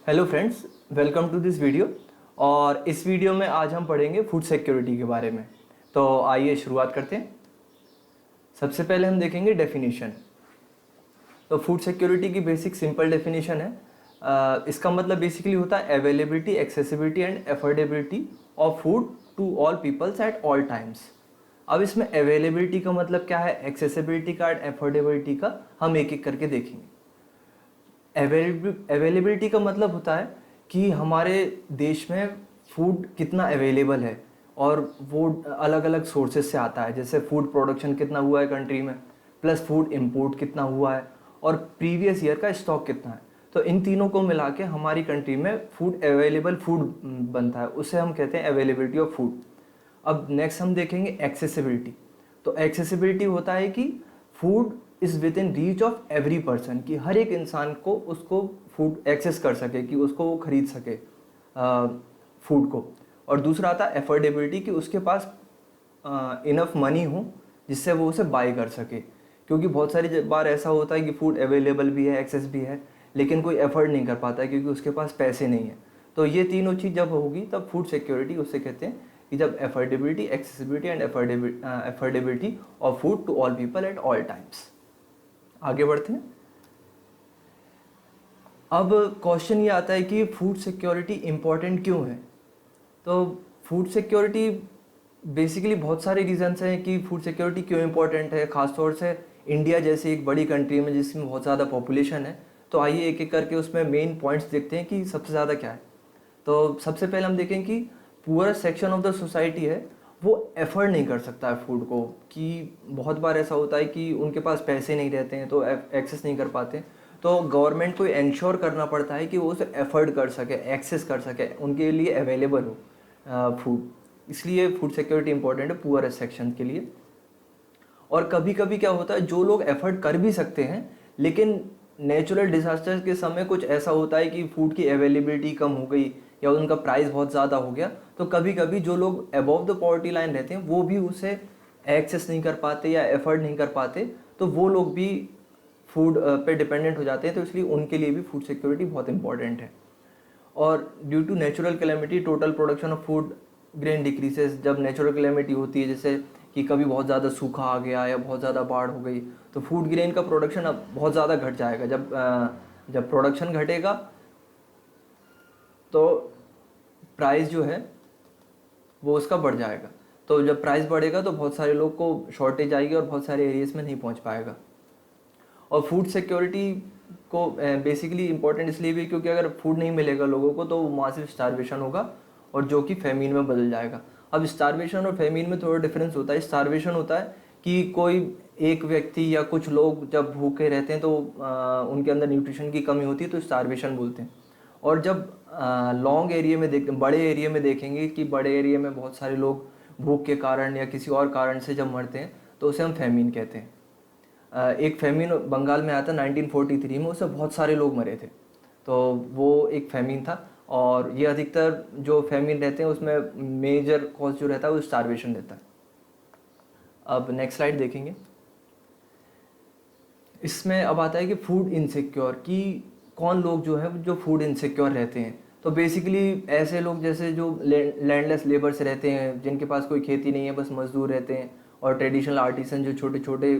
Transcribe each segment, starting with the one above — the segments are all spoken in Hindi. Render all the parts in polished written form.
Hello friends, welcome to this video. और इस वीडियो में आज हम पढ़ेंगे फूड सिक्योरिटी के बारे में। तो आइए शुरुआत करते हैं। सबसे पहले हम देखेंगे डेफिनेशन। तो फूड सिक्योरिटी की बेसिक सिंपल डेफिनेशन है। इसका मतलब बेसिकली होता है availability, accessibility and affordability of food to all peoples at all times. अब इसमें अवेलेबिलिटी का मतलब क्या है, एक्सेसिबिलिटी का एंड अफोर्डेबिलिटी का हम एक एक करके देखेंगे। अवेलेबिलिटी का मतलब होता है कि हमारे देश में फूड कितना अवेलेबल है और वो अलग अलग सोर्सेज से आता है। जैसे फूड प्रोडक्शन कितना हुआ है कंट्री में, प्लस फूड इंपोर्ट कितना हुआ है और प्रीवियस ईयर का स्टॉक कितना है। तो इन तीनों को मिला के हमारी कंट्री में फूड अवेलेबल फूड बनता है, उसे हम कहते हैं अवेलेबिलिटी ऑफ फूड। अब नेक्स्ट हम देखेंगे एक्सेसिबिलिटी। तो एक्सेसिबिलिटी होता है कि food is with in reach of every person, कि हर एक इंसान को उसको फूड एक्सेस कर सके, कि उसको वो खरीद सके फूड को। और दूसरा आता है एफोर्डेबिलिटी, कि उसके पास इनफ मनी हो जिससे वो उसे बाय कर सके। क्योंकि बहुत सारी बार ऐसा होता है कि फूड अवेलेबल भी है, एक्सेस भी है, लेकिन कोई एफर्ड नहीं कर पाता है क्योंकि उसके पास पैसे नहीं है। तो ये तीनों चीज़ जब होगी तब फूड सिक्योरिटी उसे कहते हैं, कि जब affordability, accessibility and affordability of food to all people at all times. आगे बढ़ते हैं। अब क्वेश्चन ये आता है कि फूड सिक्योरिटी इम्पॉर्टेंट क्यों है। तो फूड सिक्योरिटी बेसिकली बहुत सारे रीजंस हैं कि फूड सिक्योरिटी क्यों इम्पोर्टेंट है, खासतौर से इंडिया जैसी एक बड़ी कंट्री में जिसमें बहुत ज़्यादा पॉपुलेशन है। तो आइए एक एक करके उसमें मेन पॉइंट्स देखते हैं कि सबसे ज़्यादा क्या है। तो सबसे पहले हम देखें कि पूरा सेक्शन ऑफ द सोसाइटी है वो एफर्ड नहीं कर सकता है फूड को, कि बहुत बार ऐसा होता है कि उनके पास पैसे नहीं रहते हैं तो एक्सेस नहीं कर पाते। तो गवर्नमेंट को इंश्योर करना पड़ता है कि वो उसे एफर्ड कर सके, एक्सेस कर सके, उनके लिए अवेलेबल हो फूड। इसलिए फूड सिक्योरिटी इंपॉर्टेंट है पुअर सेक्शन के लिए। और कभी कभी क्या होता है, जो लोग एफर्ट कर भी सकते हैं लेकिन नेचुरल डिजास्टर के समय कुछ ऐसा होता है कि फूड की अवेलेबिलिटी कम हो गई या उनका प्राइस बहुत ज़्यादा हो गया, तो कभी कभी जो लोग अबव द पॉवर्टी लाइन रहते हैं वो भी उसे एक्सेस नहीं कर पाते या एफर्ट नहीं कर पाते, तो वो लोग भी फूड पे डिपेंडेंट हो जाते हैं। तो इसलिए उनके लिए भी फूड सिक्योरिटी बहुत इंपॉर्टेंट है। और due to natural calamity total production of food grain decreases. जब नेचुरल कैलेमिटी होती है, जैसे कि कभी बहुत ज़्यादा सूखा आ गया या बहुत ज़्यादा बाढ़ हो गई, तो फूड ग्रेन का प्रोडक्शन अब बहुत ज़्यादा घट जाएगा। जब प्रोडक्शन घटेगा तो प्राइस जो है वो उसका बढ़ जाएगा। तो जब प्राइस बढ़ेगा तो बहुत सारे लोग को शॉर्टेज आएगी और बहुत सारे एरियाज में नहीं पहुंच पाएगा। और फूड सिक्योरिटी को बेसिकली इंपॉर्टेंट इसलिए भी क्योंकि अगर फूड नहीं मिलेगा लोगों को तो मासिव स्टारवेशन होगा और जो कि फेमिन में बदल जाएगा। अब स्टारवेशन और फेमिन में थोड़ा डिफरेंस होता है। स्टारवेशन होता है कि कोई एक व्यक्ति या कुछ लोग जब भूखे रहते हैं तो उनके अंदर न्यूट्रिशन की कमी होती है, तो स्टारवेशन बोलते हैं। और जब लॉन्ग एरिया में बड़े एरिया में देखेंगे कि बड़े एरिया में बहुत सारे लोग भूख के कारण या किसी और कारण से जब मरते हैं तो उसे हम फेमिन कहते हैं। एक फेमिन बंगाल में आया था 1943 में, उससे बहुत सारे लोग मरे थे। तो वो एक फेमिन था। और ये अधिकतर जो फेमिन रहते हैं उसमें मेजर कॉज जो रहता है वो स्टारवेशन रहता है। अब नेक्स्ट स्लाइड देखेंगे। इसमें अब आता है कि फूड इनसिक्योर, कि कौन लोग जो है जो फूड इनसिक्योर रहते हैं। तो बेसिकली ऐसे लोग जैसे जो लैंडलेस लेबर से रहते हैं, जिनके पास कोई खेती नहीं है, बस मजदूर रहते हैं। और ट्रेडिशनल आर्टिसन जो छोटे छोटे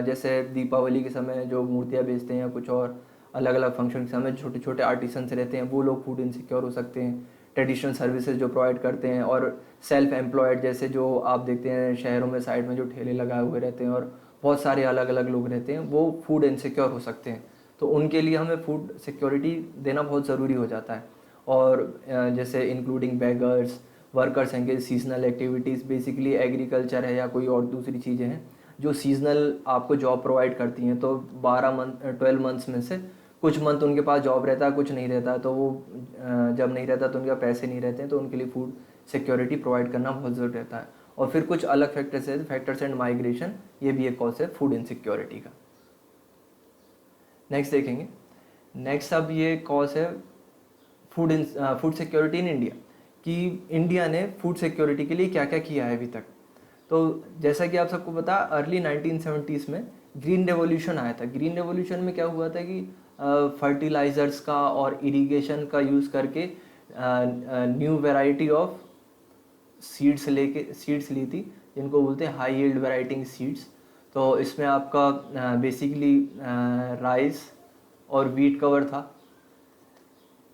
जैसे दीपावली के समय जो मूर्तियाँ बेचते हैं या कुछ और अलग अलग फंक्शन के समय छोटे छोटे आर्टिसन से रहते हैं, वो लोग फूड इनसिक्योर हो सकते हैं। ट्रेडिशनल सर्विसेज जो प्रोवाइड करते हैं, और सेल्फ एम्प्लॉयड जैसे जो आप देखते हैं शहरों में साइड में जो ठेले लगाए हुए रहते हैं और बहुत सारे अलग अलग लोग रहते हैं, वो फूड इनसिक्योर हो सकते हैं। तो उनके लिए हमें फूड सिक्योरिटी देना बहुत ज़रूरी हो जाता है। और जैसे इंक्लूडिंग बेगर्स, वर्कर्स हैं, सीजनल एक्टिविटीज़, बेसिकली एग्रीकल्चर है या कोई और दूसरी चीज़ें हैं जो सीजनल आपको जॉब प्रोवाइड करती हैं। तो 12 मंथ्स में से कुछ मंथ उनके पास जॉब रहता है, कुछ नहीं रहता है, तो वो जब नहीं रहता तो उनके पास पैसे नहीं रहते हैं, तो उनके लिए फूड सिक्योरिटी प्रोवाइड करना बहुत ज़रूरी रहता है। और फिर कुछ अलग फैक्टर्स एंड माइग्रेशन, ये भी एक कॉज है फूड इनसिक्योरिटी का। नेक्स्ट देखेंगे। नेक्स्ट अब ये कॉज है फूड सिक्योरिटी इन इंडिया, कि इंडिया ने फूड सिक्योरिटी के लिए क्या क्या किया है अभी तक। तो जैसा कि आप सबको पता, अर्ली 1970s में ग्रीन रेवोल्यूशन आया था। ग्रीन रेवोल्यूशन में क्या हुआ था कि फर्टिलाइज़र्स का और इरिगेशन का यूज़ करके न्यू वैरायटी ऑफ सीड्स ली थी, जिनको बोलते हैं हाई यील्ड वैरायटी सीड्स। तो इसमें आपका बेसिकली राइस और वीट कवर था।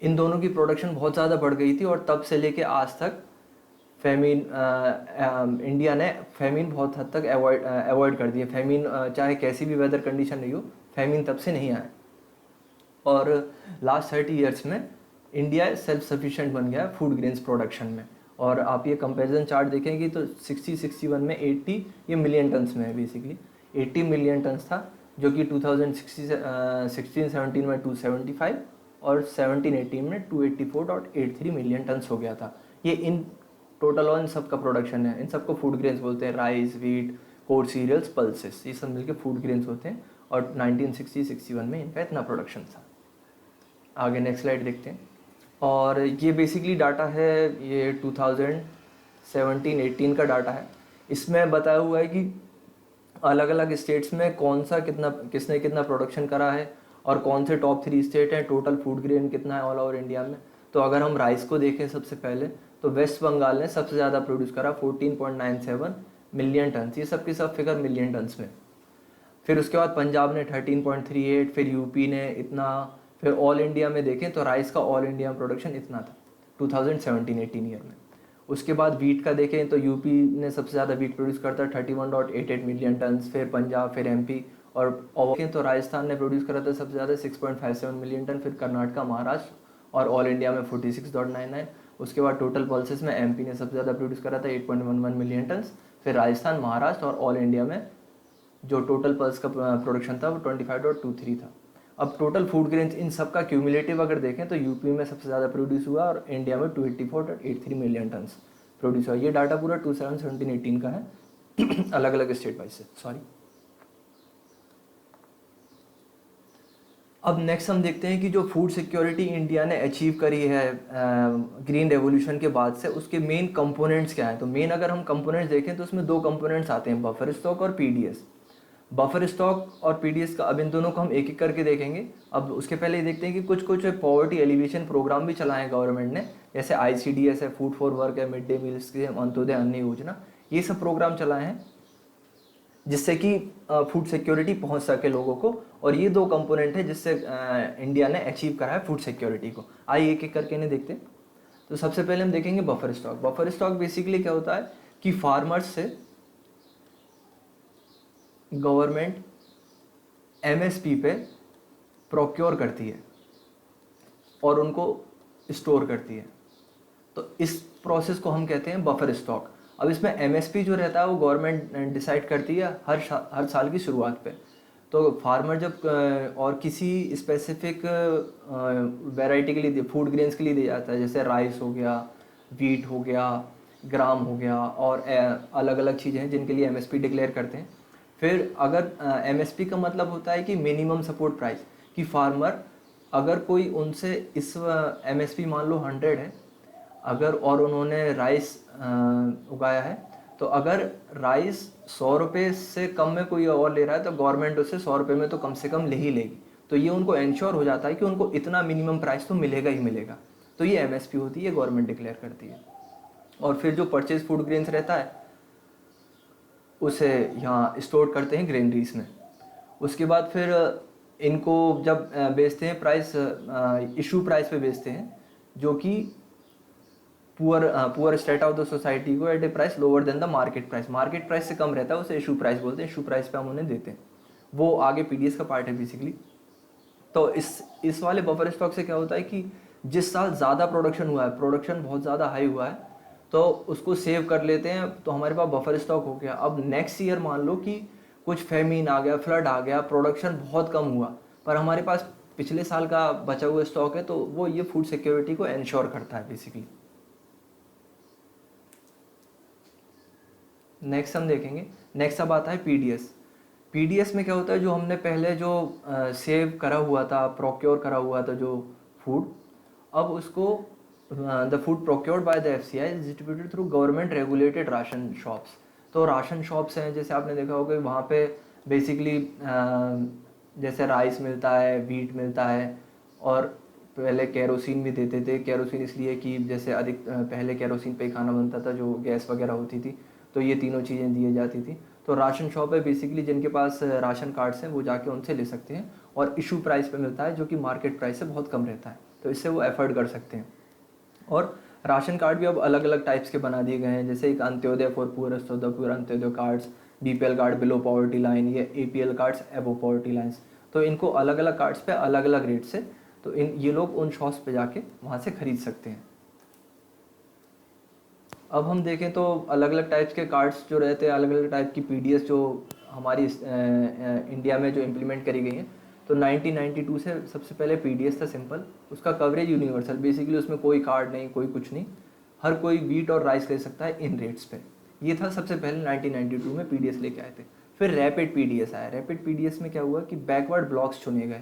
इन दोनों की प्रोडक्शन बहुत ज़्यादा बढ़ गई थी और तब से लेके आज तक फेमिन इंडिया ने फेमिन बहुत हद तक अवॉइड कर दिया। फेमिन चाहे कैसी भी वेदर कंडीशन रही हो, फेमिन तब से नहीं आया। और लास्ट 30 ईयर्स में इंडिया सेल्फ सफिशिएंट बन गया फूड ग्रेन्स प्रोडक्शन में। और आप ये कंपैरिजन चार्ट देखेंगे तो 60-61 में 80 ये मिलियन टन्स में है। बेसिकली 80 मिलियन टन्स था, जो कि 2016-17 में 275 और 17-18 में 284.83 मिलियन टन्स हो गया था। ये इन टोटल ऑन सबका प्रोडक्शन है। इन सबको फूड ग्रेन्स बोलते हैं, rice, wheat, coarse cereals, pulses, ये सब मिलके फूड ग्रेन्स होते हैं। और 1960-61 में इनका इतना प्रोडक्शन था। आगे नेक्स्ट स्लाइड देखते हैं। और ये बेसिकली डाटा है, ये 2017-18 का डाटा है। इसमें बताया हुआ है कि अलग अलग स्टेट्स में कौन सा किसने कितना प्रोडक्शन करा है और कौन से टॉप 3 स्टेट हैं, टोटल फूड ग्रेन कितना है ऑल ओवर इंडिया में। तो अगर हम राइस को देखें सबसे पहले, तो वेस्ट बंगाल ने सबसे ज़्यादा प्रोड्यूस करा 14.97 मिलियन टन। ये सब की सब फिगर मिलियन टन्स में। फिर उसके बाद पंजाब ने 13.38, फिर यूपी ने इतना, फिर ऑल इंडिया में देखें तो राइस का ऑल इंडिया में प्रोडक्शन इतना था 2017-18 ईयर में। उसके बाद वीट का देखें तो यूपी ने सबसे ज़्यादा वीट प्रोड्यूस करता है 31.88 मिलियन टन, फिर पंजाब, फिर एमपी। और देखें तो राजस्थान ने प्रोड्यूस करा था सबसे ज़्यादा 6.57 मिलियन टन, फिर कर्नाटका, महाराष्ट्र और ऑल इंडिया में 46.99। उसके बाद टोटल पल्सेस में एमपी ने सबसे ज़्यादा प्रोड्यूस करा था 8.11 मिलियन टन, फिर राजस्थान, महाराष्ट्र और ऑल इंडिया में जो टोटल पल्स का प्रोडक्शन था वो 25.23 था। अब टोटल फूड ग्रेन्स इन सब का क्यूमुलेटिव अगर देखें तो यूपी में सबसे ज़्यादा प्रोड्यूस हुआ और इंडिया में 284.83 मिलियन टन प्रोड्यूस हुआ। ये डाटा पूरा 2017-18 का है अलग अलग स्टेट वाइज से। सॉरी। अब नेक्स्ट हम देखते हैं कि जो फूड सिक्योरिटी इंडिया ने अचीव करी है ग्रीन रेवोल्यूशन के बाद से, उसके मेन कंपोनेंट्स क्या हैं। तो मेन अगर हम कंपोनेंट्स देखें तो उसमें 2 कंपोनेंट्स आते हैं, बफर स्टॉक और पीडीएस। बफर स्टॉक और पीडीएस का अब इन दोनों को हम एक एक करके देखेंगे। अब उसके पहले ये देखते हैं कि कुछ कुछ पॉवर्टी एलिवेशन प्रोग्राम भी चलाए हैं गवर्नमेंट ने, जैसे आईसीडीएस है, फूड फॉर वर्क है, mid day meal scheme, Antyodaya Anna Yojana, ये सब प्रोग्राम चलाए हैं जिससे कि फूड सिक्योरिटी पहुंच सके लोगों को। और ये 2 कंपोनेंट है जिससे इंडिया ने अचीव करा है फूड सिक्योरिटी को। आइए एक एक करके इन्हें देखते हैं। तो सबसे पहले हम देखेंगे buffer stock. Buffer stock basically क्या होता है कि फार्मर्स से गवर्नमेंट एमएसपी पे प्रोक्योर करती है और उनको स्टोर करती है। तो इस प्रोसेस को हम कहते हैं बफर स्टॉक। अब इसमें एमएसपी जो रहता है वो गवर्नमेंट डिसाइड करती है हर साल की शुरुआत पे। तो फार्मर जब और किसी स्पेसिफिक वैरायटी के लिए, फूड ग्रेन्स के लिए दिया जाता है, जैसे राइस हो गया, वीट हो गया, ग्राम हो गया और अलग अलग चीज़ें हैं जिनके लिए एमएसपी डिक्लेयर करते हैं। फिर अगर एमएसपी का मतलब होता है कि मिनिमम सपोर्ट प्राइस, कि फार्मर अगर कोई उनसे इस एमएसपी मान लो 100 है अगर, और उन्होंने राइस उगाया है, तो अगर राइस 100 रुपये से कम में कोई और ले रहा है तो गवर्नमेंट उससे 100 रुपये में तो कम से कम ले ही लेगी। तो ये उनको इंश्योर हो जाता है कि उनको इतना मिनिमम प्राइस तो मिलेगा ही मिलेगा। तो ये एमएसपी होती है, गवर्नमेंट डिक्लेयर करती है। और फिर जो परचेज फूड ग्रेन्स रहता है उसे यहाँ स्टोर करते हैं ग्रेनरीज में। उसके बाद फिर इनको जब बेचते हैं प्राइस, इशू प्राइस पे बेचते हैं, जो कि poor state of the society को at a price lower than the market price. Market price से कम रहता है उसे इशू प्राइस बोलते हैं। इशू प्राइस पे हम उन्हें देते हैं, वो आगे पीडीएस का पार्ट है बेसिकली। तो इस वाले बफर स्टॉक से क्या होता है कि जिस साल ज़्यादा प्रोडक्शन हुआ है, प्रोडक्शन बहुत ज़्यादा हाई हुआ है, तो उसको सेव कर लेते हैं, तो हमारे पास बफर स्टॉक हो गया। अब नेक्स्ट ईयर मान लो कि कुछ फेमिन आ गया, फ्लड आ गया, प्रोडक्शन बहुत कम हुआ, पर हमारे पास पिछले साल का बचा हुआ स्टॉक है, तो वो ये फूड सिक्योरिटी को इंश्योर करता है बेसिकली। नेक्स्ट हम देखेंगे, नेक्स्ट अब आता है पीडीएस। पीडीएस में क्या होता है, जो हमने पहले जो सेव करा हुआ था, प्रोक्योर करा हुआ था जो फूड, अब उसको the food procured by the FCI is distributed through government regulated ration shops. तो राशन शॉप्स हैं, जैसे आपने देखा होगा वहाँ पे बेसिकली जैसे राइस मिलता है, वीट मिलता है, और पहले केरोसिन भी देते थे। केरोसिन इसलिए कि जैसे अधिक पहले केरोसिन पे ही खाना बनता था, जो गैस वगैरह होती थी, तो ये तीनों चीज़ें दी जाती थी। तो राशन शॉप है बेसिकली, जिनके पास राशन कार्ड्स हैं वो जाके उनसे ले सकते हैं, और इशू प्राइस पे मिलता है, जो कि मार्केट प्राइस से बहुत कम रहता है, तो इससे वो एफर्ड कर सकते हैं। और राशन कार्ड भी अब अलग अलग टाइप्स के बना दिए गए हैं, जैसे एक Antyodaya for poorest of the poor, Antyodaya cards, BPL card below poverty line, ये एपीएल कार्ड्स एबो पॉवर्टी लाइन्स। तो इनको अलग अलग कार्ड्स पे अलग अलग रेट से, तो ये लोग उन शॉप्स पे जाके वहाँ से खरीद सकते हैं। अब हम देखें तो अलग अलग टाइप्स के कार्ड्स जो रहते हैं, अलग अलग टाइप की पीडीएस जो हमारी इंडिया में जो इम्प्लीमेंट करी गई हैं। तो 1992 से सबसे पहले पीडीएस था सिंपल, उसका कवरेज यूनिवर्सल, बेसिकली उसमें कोई कार्ड नहीं, कोई कुछ नहीं, हर कोई वीट और राइस ले सकता है इन रेट्स पे। ये था सबसे पहले 1992 में पीडीएस लेके आए थे। फिर रैपिड पीडीएस आया। रैपिड पीडीएस में क्या हुआ कि बैकवर्ड ब्लॉक्स चुने गए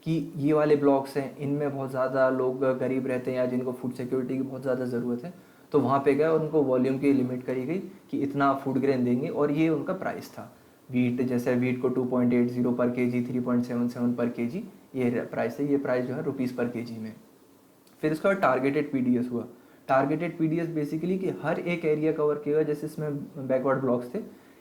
कि ये वाले ब्लॉक्स हैं, इनमें बहुत ज़्यादा लोग गरीब रहते हैं या जिनको फूड सिक्योरिटी की बहुत ज़्यादा ज़रूरत है, तो वहाँ पे गए और उनको वॉल्यूम की लिमिट करी गई कि इतना फूड ग्रेन देंगे, और ये उनका प्राइस था। वीट, जैसे वीट को 2.80 पर केजी, 3.77 पर केजी ये प्राइस है। ये प्राइस जो है रुपीज़ पर केजी में। फिर इसका टारगेटेड पीडीएस हुआ। टारगेटेड पीडीएस बेसिकली कि हर एक एरिया कवर किया, जैसे इसमें बैकवर्ड ब्लॉक्स थे,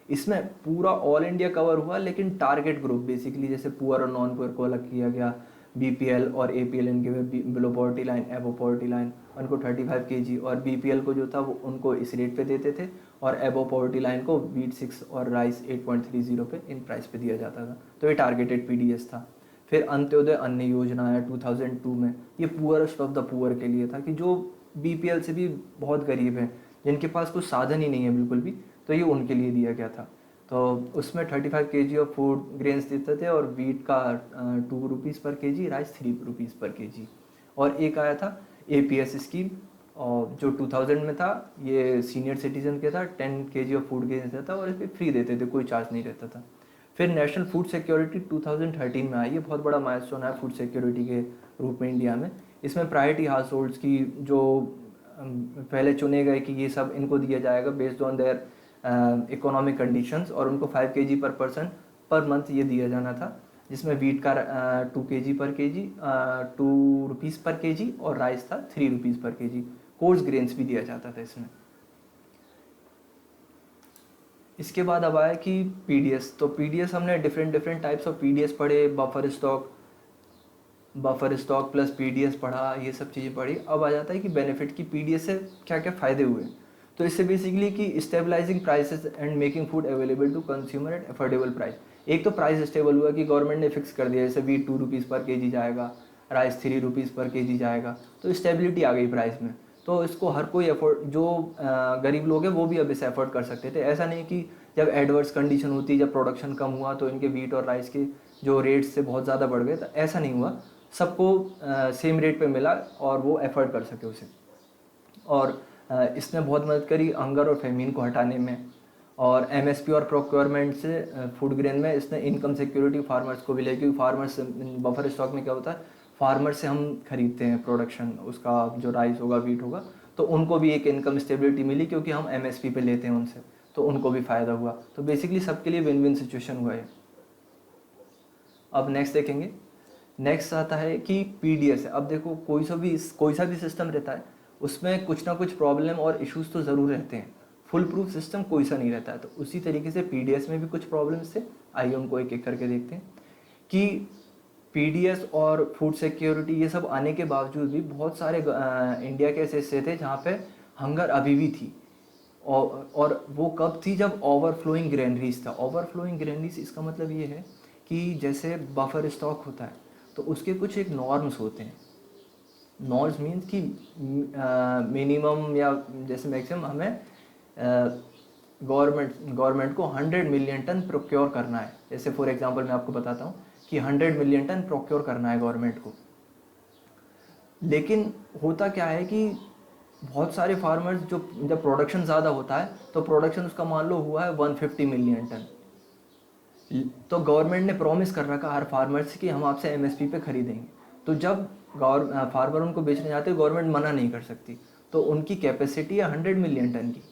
इसमें पूरा ऑल इंडिया कवर हुआ, लेकिन टारगेट ग्रुप बेसिकली जैसे पुअर और नॉन पुअर को अलग किया गया। बीपीएल और एपीएल इनके बिलो पॉवर्टी लाइन, एबो पॉवर्टी लाइन, उनको 35 केजी, और बीपीएल को जो था वो उनको इस रेट पे देते थे, और एबो पॉवर्टी लाइन को वीट 6 और राइस 8.30 पे इन प्राइस पे दिया जाता था। तो ये टारगेटेड पीडीएस था। फिर अंत्योदय अन्न योजना आया 2002 में। ये पुअरेस्ट ऑफ द पुअर के लिए था, कि जो बीपीएल से भी बहुत गरीब हैं, जिनके पास कुछ साधन ही नहीं है बिल्कुल भी, तो ये उनके लिए दिया गया था। तो उसमें 35 केजी ऑफ फूड ग्रेन्स देते थे, और वीट का 2 रुपीज़ पर केजी, राइस 3 रुपीज़ पर केजी। और एक आया था एपीएस स्कीम, और जो 2000 में था, ये सीनियर सिटीजन के था, 10 केजी ऑफ फूड ग्रेन्स देता था, और इस पर फ्री देते थे, कोई चार्ज नहीं रहता था। फिर नेशनल फूड सिक्योरिटी 2013 में आई। ये बहुत बड़ा माइलस्टोन है फूड सिक्योरिटी के रूप में इंडिया में। इसमें प्रायोरिटी हाउस होल्ड्स की जो पहले चुने गए कि ये सब इनको दिया जाएगा based on their economic conditions, और उनको 5 केजी पर पर्सन पर मंथ ये दिया जाना था, जिसमें वीट का 2 केजी पर केजी, 2 रुपीज़ पर केजी, और राइस था 3 रुपीज़ पर केजी। कोर्स ग्रेन्स भी दिया जाता था इसमें। इसके बाद अब आया कि पीडीएस। तो पीडीएस हमने डिफरेंट टाइप्स ऑफ पीडीएस पढ़े, बफर स्टॉक प्लस पीडीएस पढ़ा, ये सब चीज़ें पढ़ी। अब आ जाता है कि बेनिफिट की पीडीएस से क्या क्या फ़ायदे हुए। तो इससे बेसिकली कि stabilising prices and making food available to consumer at affordable price. एक तो प्राइस स्टेबल हुआ कि गवर्नमेंट ने फिक्स कर दिया, जैसे वीट 2 रुपीज़ पर केजी जाएगा, राइस 3 रुपीज़ पर केजी जाएगा, तो स्टेबिलिटी आ गई प्राइस में। तो इसको हर कोई अफोर्ड, जो गरीब लोग हैं वो भी अब इसे अफोर्ड कर सकते थे। ऐसा नहीं कि जब एडवर्स कंडीशन होती, जब प्रोडक्शन कम हुआ तो इनके वीट और राइस के जो रेट्स से बहुत ज़्यादा बढ़ गए, तो ऐसा नहीं हुआ। सबको सेम रेट पे मिला और वो एफर्ट कर सके उसे। और इसने बहुत मदद करी हंगर और फेमिन को हटाने में। और एमएसपी और प्रोक्योरमेंट से फूड ग्रेन में इसने इनकम सिक्योरिटी फार्मर्स को भी ले, क्योंकि फार्मर्स बफर स्टॉक में क्या होता है, फार्मर से हम खरीदते हैं प्रोडक्शन, उसका जो राइस होगा, वीट होगा, तो उनको भी एक इनकम स्टेबिलिटी मिली, क्योंकि हम एमएसपी पे लेते हैं उनसे, तो उनको भी फ़ायदा हुआ। तो बेसिकली सबके लिए विन विन सिचुएशन हुआ है। अब नेक्स्ट देखेंगे। नेक्स्ट आता है कि पीडीएस है। अब देखो कोई सा भी सिस्टम रहता है, उसमें कुछ ना कुछ प्रॉब्लम और इश्यूज तो ज़रूर रहते हैं। फुल प्रूफ सिस्टम कोई सा नहीं रहता है। तो उसी तरीके से पीडीएस में भी कुछ प्रॉब्लम्स थे। आइए उनको एक एक करके देखते हैं कि पीडीएस और फूड सिक्योरिटी ये सब आने के बावजूद भी बहुत सारे इंडिया के ऐसे हिस्से थे जहाँ पे हंगर अभी भी थी। और वो कब थी, जब ओवरफ्लोइंग ग्रेनरीज था। ओवरफ्लोइंग ग्रेनरीज इसका मतलब ये है कि जैसे बफर स्टॉक होता है, तो उसके कुछ एक नॉर्म्स होते हैं। नॉर्म्स मीन्स कि मिनिमम या जैसे मैक्सिमम हमें गवर्नमेंट को 100 मिलियन टन प्रोक्योर करना है। जैसे फॉर एग्जांपल मैं आपको बताता हूँ कि 100 मिलियन टन प्रोक्योर करना है गवर्नमेंट को। लेकिन होता क्या है कि बहुत सारे फार्मर्स, जो जब प्रोडक्शन ज़्यादा होता है तो प्रोडक्शन उसका मान लो हुआ है 150 मिलियन टन, तो गवर्नमेंट ने प्रॉमिस कर रखा हर फार्मर से कि हम आपसे एमएसपी पे खरीदेंगे। तो जब फार्मर उनको बेचने जाते हैं, गवर्नमेंट मना नहीं कर सकती। तो उनकी कैपेसिटी है 100 मिलियन टन की,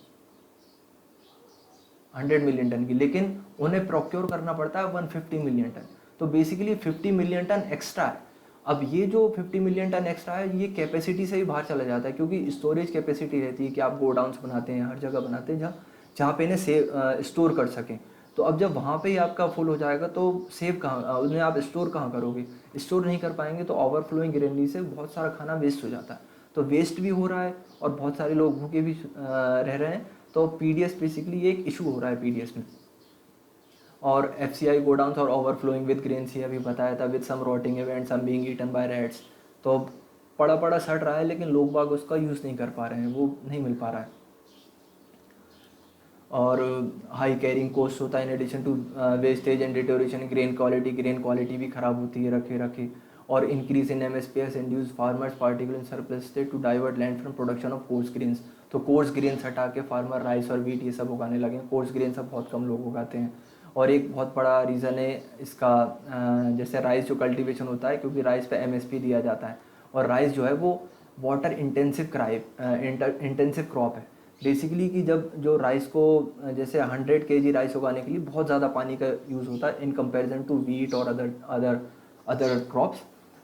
100 मिलियन टन की, लेकिन उन्हें प्रोक्योर करना पड़ता है 150 मिलियन टन। तो बेसिकली 50 मिलियन टन एक्स्ट्रा है। अब ये जो 50 मिलियन टन एक्स्ट्रा है ये कैपेसिटी से ही बाहर चला जाता है, क्योंकि स्टोरेज कैपेसिटी रहती है कि आप गोडाउन्स बनाते हैं, हर जगह बनाते हैं जहाँ जहाँ पे इन्हें स्टोर कर सकें। तो अब जब वहाँ पे ही आपका फुल हो जाएगा तो सेव कहाँ, उन्हें आप स्टोर कहाँ करोगे, स्टोर नहीं कर पाएंगे, तो ओवरफ्लोइंग ग्रेनरी से बहुत सारा खाना वेस्ट हो जाता है। तो वेस्ट भी हो रहा है और बहुत सारे लोग भूखे भी रह रहे हैं। तो पीडीएस बेसिकली एक इशू हो रहा है पीडीएस में। और एफसीआई गोडाउन्स और ओवरफ्लोइंग विद ग्रेन्स, ये अभी बताया था, with some rotting event, some being eaten by rats. तो पड़ा पड़ा सड़ रहा है लेकिन लोग बाग उसका यूज़ नहीं कर पा रहे हैं, वो नहीं मिल पा रहा है। और हाई कैरिंग कॉस्ट होता है in addition to wastage and deterioration, grain quality भी ख़राब होती है रखे रखे। और increase in MSPs induce farmers particular surplus state to divert land from production of coarse grains. तो कोर्स ग्रेन्स हटा के फार्मर राइस और वीट ये सब उगाने लगे। कोर्स ग्रेन्स अब बहुत कम लोग उगाते हैं। और एक बहुत बड़ा रीज़न है इसका, जैसे राइस जो कल्टीवेशन होता है, क्योंकि राइस पे एमएसपी दिया जाता है, और राइस जो है वो वाटर इंटेंसिव क्रॉप है बेसिकली। कि जब जो राइस को जैसे 100 केजी राइस उगाने के लिए बहुत ज़्यादा पानी का यूज़ होता है इन कंपैरिजन टू वीट और अदर क्रॉप्स,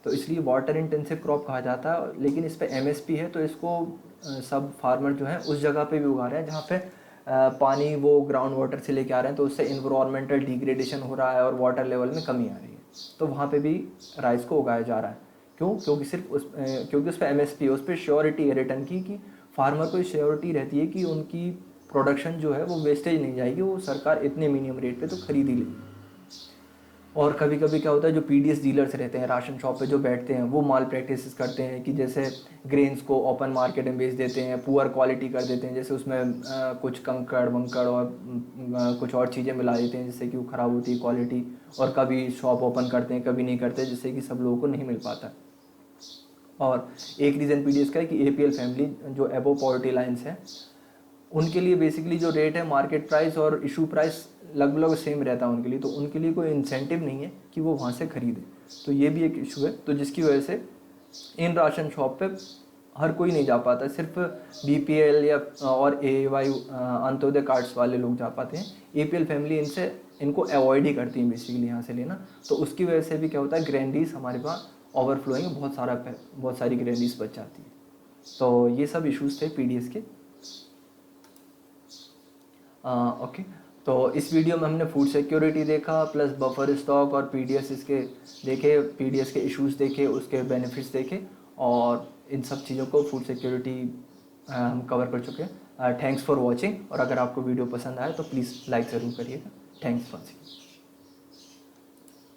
तो इसलिए वाटर इंटेंसिव क्रॉप कहा जाता है। लेकिन इस पर एमएसपी है, तो इसको सब फार्मर जो हैं उस जगह पे भी उगा रहे हैं जहाँ पे पानी वो ग्राउंड वाटर से लेके आ रहे हैं, तो उससे इन्वायरमेंटल डिग्रेडेशन हो रहा है और वाटर लेवल में कमी आ रही है। तो वहाँ पे भी राइस को उगाया जा रहा है। क्यों? क्योंकि उस पर एमएसपी है, उस पर श्योरिटी है रिटर्न की, कि फार्मर को श्योरिटी रहती है कि उनकी प्रोडक्शन जो है वो वेस्टेज नहीं जाएगी, वो सरकार इतने मिनिमम रेट पे तो खरीद ही लेगी। और कभी कभी क्या होता है, जो पीडीएस डीलर्स रहते हैं राशन शॉप पे जो बैठते हैं, वो माल प्रैक्टिस करते हैं कि जैसे ग्रेन्स को ओपन मार्केट में बेच देते हैं, पुअर क्वालिटी कर देते हैं, जैसे उसमें कुछ कंकड़ वंकड़ और कुछ और चीज़ें मिला देते हैं जिससे कि वो ख़राब होती है क्वालिटी। और कभी शॉप ओपन करते हैं, कभी नहीं करते, जिससे कि सब लोगों को नहीं मिल पाता। और एक रीज़न पीडीएस का है कि एपीएल फैमिली जो एबो पॉवर्टी लाइन्स है, उनके लिए बेसिकली जो रेट है मार्केट प्राइस और इशू प्राइस लगभग सेम रहता है उनके लिए, तो उनके लिए कोई इंसेंटिव नहीं है कि वो वहाँ से ख़रीदे। तो ये भी एक इशू है, तो जिसकी वजह से इन राशन शॉप पे हर कोई नहीं जा पाता, सिर्फ बीपीएल या और एवाई अंत्योदय कार्ड्स वाले लोग जा पाते हैं। एपीएल फैमिली इनको अवॉइड ही करती है बेसिकली यहाँ से लेना। तो उसकी वजह से भी क्या होता है, ग्रैंडीज हमारे पास ओवरफ्लोइंग बहुत सारी ग्रैंडीज बच जाती है। तो ये सब इश्यूज थे पीडीएस के। ओके, तो इस वीडियो में हमने फूड सिक्योरिटी देखा, प्लस बफर स्टॉक और पीडीएस इसके देखे, पीडीएस के इश्यूज देखे, उसके बेनिफिट्स देखे, और इन सब चीज़ों को फूड सिक्योरिटी हम कवर कर चुके हैं। थैंक्स फॉर वॉचिंग, और अगर आपको वीडियो पसंद आए तो प्लीज़ लाइक ज़रूर करिएगा। Thanks for watching.